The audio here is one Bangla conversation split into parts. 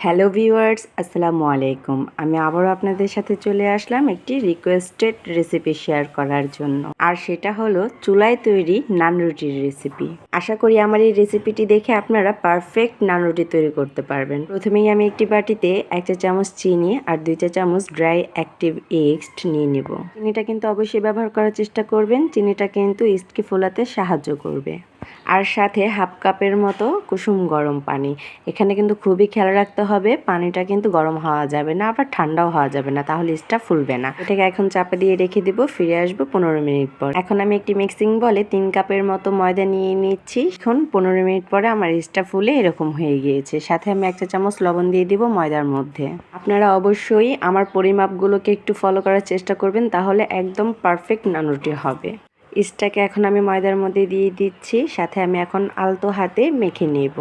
হ্যালো ভিউয়ার্স, আসসালামু আলাইকুম। আমি আবারও আপনাদের সাথে চলে আসলাম একটি রিকোয়েস্টেড রেসিপি শেয়ার করার জন্য। আর সেটা হলো চুলায় তৈরি নান রুটির রেসিপি। আশা করি আমার এই রেসিপিটি দেখে আপনারা পারফেক্ট নান রুটি তৈরি করতে পারবেন। প্রথমেই আমি একটি বাটিতে 1 চা চামচ চিনি আর 2 চা চামচ ড্রাই অ্যাক্টিভ ইস্ট নিয়ে নিব। চিনিটা কিন্তু অবশ্যই ব্যবহার করার চেষ্টা করবেন। চিনিটা কিন্তু ইস্টকে ফোলাতে সাহায্য করবে। আর সাথে হাফ কাপের মতো কুসুম গরম পানি। এখানে কিন্তু খুবই খেয়াল রাখতে হবে, পানিটা কিন্তু গরম হওয়া যাবে না, আবার ঠান্ডাও হওয়া যাবে না, তাহলে ইস্টটা ফুলবে না। এটাকে এখন চাপা দিয়ে রেখে দিব, ফিরে আসবো 15 মিনিট পর। এখন আমি একটি মিক্সিং বলে 3 কাপের মতো ময়দা নিয়ে নিচ্ছি। এখন 15 মিনিট পরে আমার ইস্টটা ফুলে এরকম হয়ে গিয়েছে। সাথে আমি 1 চা চামচ লবণ দিয়ে দিব ময়দার মধ্যে। আপনারা অবশ্যই আমার পরিমাপগুলোকে একটু ফলো করার চেষ্টা করবেন, তাহলে একদম পারফেক্ট নান রুটি হবে। ইস্টটাকে এখন আমি ময়দার মধ্যে দিয়ে দিচ্ছি। সাথে আমি এখন আলতো হাতে মেখে নেব,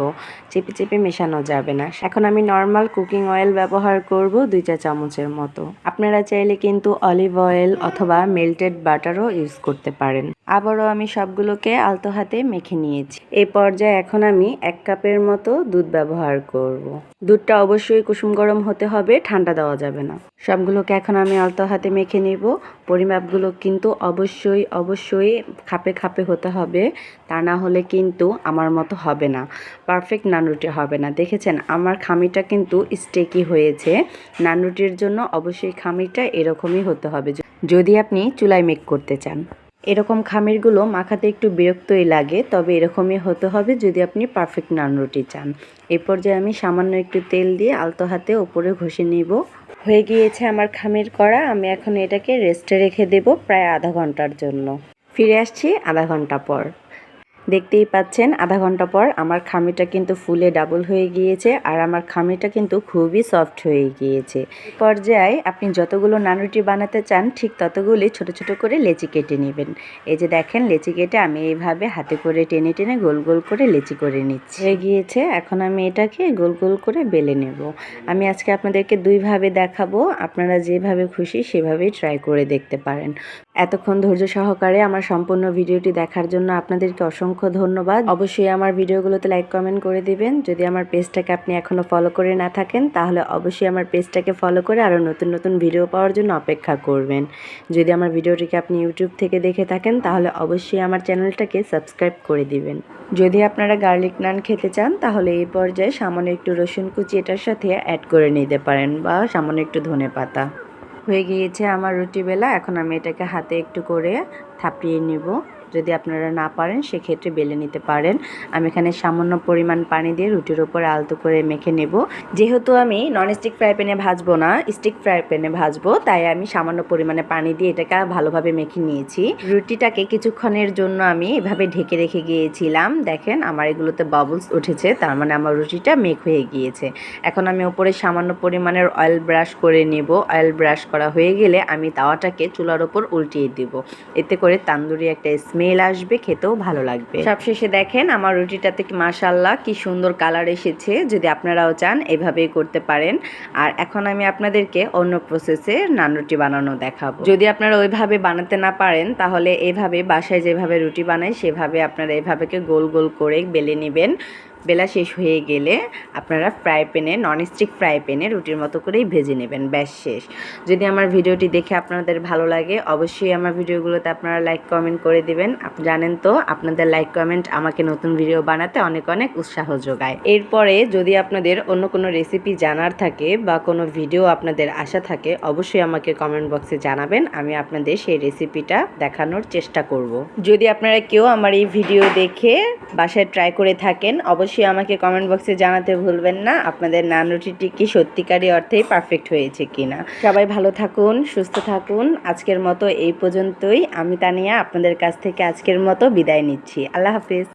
চেপে চেপে মেশানো যাবে না। এখন আমি নর্মাল কুকিং অয়েল ব্যবহার করব 2 চা চামচের মতো। আপনারা চাইলে কিন্তু অলিভ অয়েল অথবা মেল্টেড বাটারও ইউজ করতে পারেন। আবারও আমি সবগুলোকে আলতো হাতে মেখে নিয়েছি। এই পর্যায়ে এখন আমি 1 কাপের মতো দুধ ব্যবহার করব। দুধটা অবশ্যই কুসুম গরম হতে হবে, ঠান্ডা দেওয়া যাবে না। সবগুলোকে এখন আমি আলতো হাতে মেখে নেব। পরিমাপগুলো কিন্তু অবশ্যই খাপে খাপে হতে হবে, তা না হলে কিন্তু আমার মতো হবে না, পারফেক্ট নান রুটি হবে না। দেখেছেন আমার খামিটা কিন্তু স্টেকি হয়েছে। নান রুটির জন্য অবশ্যই খামিটা এরকমই হতে হবে যদি আপনি চুলায় মেক করতে চান। এরকম খামিরগুলো মাখাতে একটু বিরক্তই লাগে, তবে এরকমই হতে হবে যদি আপনি পারফেক্ট নান রুটি চান। এই পর্যায়ে আমি সামান্য একটু তেল দিয়ে আলতো হাতে উপরে ঘষে নিব। হয়ে গিয়েছে আমার খামির করা। আমি এখন এটাকে রেস্টে রেখে দেব প্রায় আধা ঘন্টার জন্য। ফিরে আসছি আধা ঘন্টা পর। দেখতেই পাচ্ছেন আধা ঘন্টা পর আমার খামিটা কিন্তু ফুলে ডাবল হয়ে গিয়েছে, আর আমার খামিটা কিন্তু খুবই সফট হয়ে গিয়েছে। পর্যায়ে আপনি যতগুলো নান রুটি বানাতে চান ঠিক ততগুলি ছোট ছোট করে লেচি কেটে নেবেন। এই যে দেখেন লেচি কেটে আমি এইভাবে হাতে করে টেনে টেনে গোল গোল করে লেচি করে নিচ্ছি। হয়ে গিয়েছে, এখন আমি এটাকে গোল গোল করে বেলে নেব। আমি আজকে আপনাদেরকে দুইভাবে দেখাবো, আপনারা যেভাবে খুশি সেভাবেই ট্রাই করে দেখতে পারেন। এতক্ষণ ধৈর্য সহকারে আমার সম্পূর্ণ ভিডিওটি দেখার জন্য আপনাদেরকে অসংখ্য ধন্যবাদ। অবশ্যই আমার ভিডিওগুলোতে লাইক কমেন্ট করে দিবেন। যদি আমার পেজটাকে আপনি এখনও ফলো করে না থাকেন তাহলে অবশ্যই আমার পেজটাকে ফলো করে আরও নতুন নতুন ভিডিও পাওয়ার জন্য অপেক্ষা করবেন। যদি আমার ভিডিওটিকে আপনি ইউটিউব থেকে দেখে থাকেন তাহলে অবশ্যই আমার চ্যানেলটাকে সাবস্ক্রাইব করে দিবেন। যদি আপনারা গার্লিক নান খেতে চান তাহলে এই পর্যায়ে সামান্য একটু রসুন কুচি এটার সাথে অ্যাড করে নিতে পারেন, বা সামান্য একটু ধনেপাতা। হয়ে গিয়েছে আমার রুটি বেলা। এখন আমি এটাকে হাতে একটু করে থাপিয়ে নেব। যদি আপনারা না পারেন সেক্ষেত্রে বেলে নিতে পারেন। আমি এখানে সামান্য পরিমাণ পানি দিয়ে রুটির উপরে আলতো করে মেখে নেব। যেহেতু আমি ননস্টিক ফ্রাই প্যানে ভাজবো না, স্টিক ফ্রাই প্যানে ভাজবো, তাই আমি সামান্য পরিমাণে পানি দিয়ে এটাকে ভালোভাবে মেখে নিয়েছি। রুটিটাকে কিছুক্ষণের জন্য আমি এভাবে ঢেকে রেখে গিয়েছিলাম। দেখেন আমার এগুলোতে বাবলস উঠেছে, তার মানে আমার রুটিটা মেক হয়ে গিয়েছে। এখন আমি উপরে সামান্য পরিমাণের অয়েল ব্রাশ করে নেব। অয়েল ব্রাশ করা হয়ে গেলে আমি তাওয়াটাকে চুলার ওপর উল্টিয়ে দিব। এতে করে তান্দুরি একটা স্মেল আসবে, খেতেও ভালো লাগবে। সবশেষে দেখেন আমার রুটিটাতে মাশাআল্লাহ কি সুন্দর কালার এসেছে। যদি আপনারাও চান এভাবেই করতে পারেন। আর এখন আমি আপনাদেরকে অন্য প্রসেসে নান রুটি বানানো দেখাবো। যদি আপনারা ওইভাবে বানাতে না পারেন তাহলে এইভাবে বাসায় যেভাবে রুটি বানাই সেভাবে আপনারা এভাবেকে গোল গোল করে বেলে নেবেন। বেলা শেষ হয়ে গেলে আপনারা ফ্রাই প্যানে, ননস্টিক ফ্রাই প্যানে রুটির মতো করেই ভেজে নেবেন, ব্যাস শেষ। যদি আমার ভিডিওটি দেখে আপনাদের ভালো লাগে অবশ্যই আমার ভিডিওগুলোতে আপনারা লাইক কমেন্ট করে দিবেন। জানেন তো আপনাদের লাইক কমেন্ট আমাকে নতুন ভিডিও বানাতে অনেক অনেক উৎসাহ যোগায়। এরপরে যদি আপনাদের অন্য কোনো রেসিপি জানার থাকে বা কোনো ভিডিও আপনাদের আশা থাকে অবশ্যই আমাকে কমেন্ট বক্সে জানাবেন, আমি আপনাদের সেই রেসিপিটা দেখানোর চেষ্টা করব। যদি আপনারা কেউ আমার এই ভিডিও দেখে বাসায় ট্রাই করে থাকেন অবশ্যই আমাকে কমেন্ট বক্সে জানাতে ভুলবেন না আপনাদের নান রুটিটি কি সত্যিকারই অর্থেই পারফেক্ট হয়েছে কিনা। সবাই ভালো থাকুন, সুস্থ থাকুন। আজকের মতো এই পর্যন্তই। আমি তানিয়া আপনাদের কাছ থেকে আজকের মতো বিদায় নিচ্ছি। আল্লাহ হাফিজ।